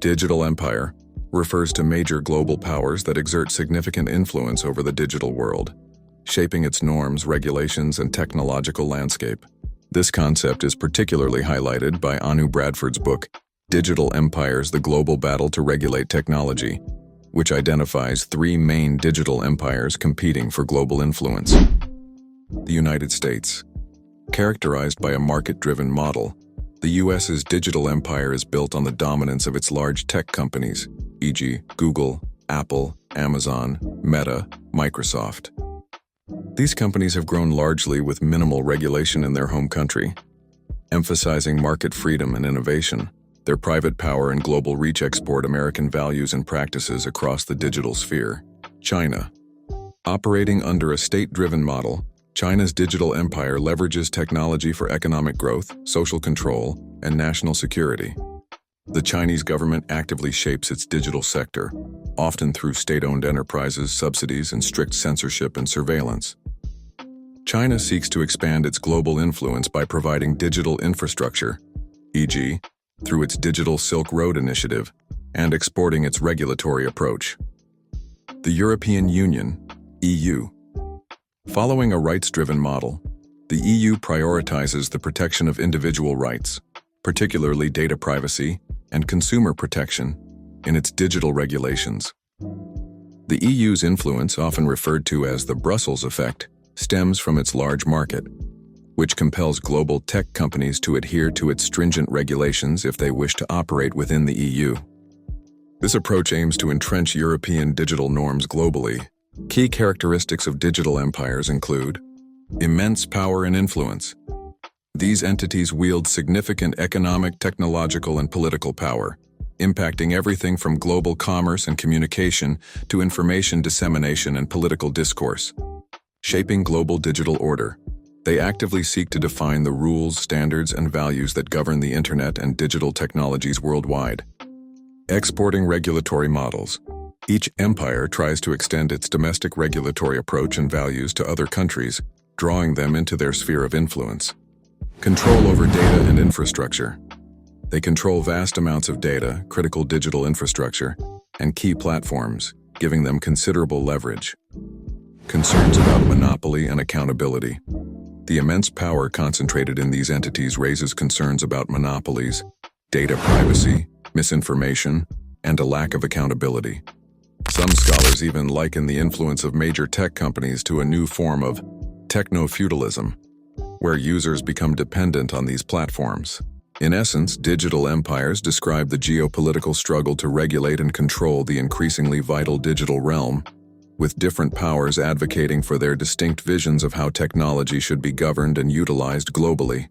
Digital empire refers to major global powers that exert significant influence over the digital world, shaping its norms, regulations, and technological landscape. This concept is particularly highlighted by Anu Bradford's book, Digital Empires: The Global Battle to Regulate Technology, which identifies three main digital empires competing for global influence. The United States. Characterized by a market-driven model, the U.S.'s digital empire is built on the dominance of its large tech companies, e.g., Google, Apple, Amazon, Meta, Microsoft. These companies have grown largely with minimal regulation in their home country. Emphasizing market freedom and innovation, their private power and global reach export American values and practices across the digital sphere. China. Operating under a state-driven model, China's digital empire leverages technology for economic growth, social control, and national security. The Chinese government actively shapes its digital sector, often through state-owned enterprises, subsidies, and strict censorship and surveillance. China seeks to expand its global influence by providing digital infrastructure, e.g., through its Digital Silk Road initiative, and exporting its regulatory approach. The European Union, EU. Following a rights-driven model, the EU prioritizes the protection of individual rights, particularly data privacy and consumer protection, in its digital regulations. The EU's influence, often referred to as the Brussels effect, stems from its large market, which compels global tech companies to adhere to its stringent regulations if they wish to operate within the EU. This approach aims to entrench European digital norms globally. Key characteristics of digital empires include immense power and influence. These entities wield significant economic, technological, and political power, impacting everything from global commerce and communication to information dissemination and political discourse. Shaping global digital order. They actively seek to define the rules, standards, and values that govern the internet and digital technologies worldwide. Exporting regulatory models. Each empire tries to extend its domestic regulatory approach and values to other countries, drawing them into their sphere of influence. Control over data and infrastructure. They control vast amounts of data, critical digital infrastructure, and key platforms, giving them considerable leverage. Concerns about monopoly and accountability. The immense power concentrated in these entities raises concerns about monopolies, data privacy, misinformation, and a lack of accountability. Some scholars even liken the influence of major tech companies to a new form of techno-feudalism, where users become dependent on these platforms. In essence, digital empires describe the geopolitical struggle to regulate and control the increasingly vital digital realm, with different powers advocating for their distinct visions of how technology should be governed and utilized globally.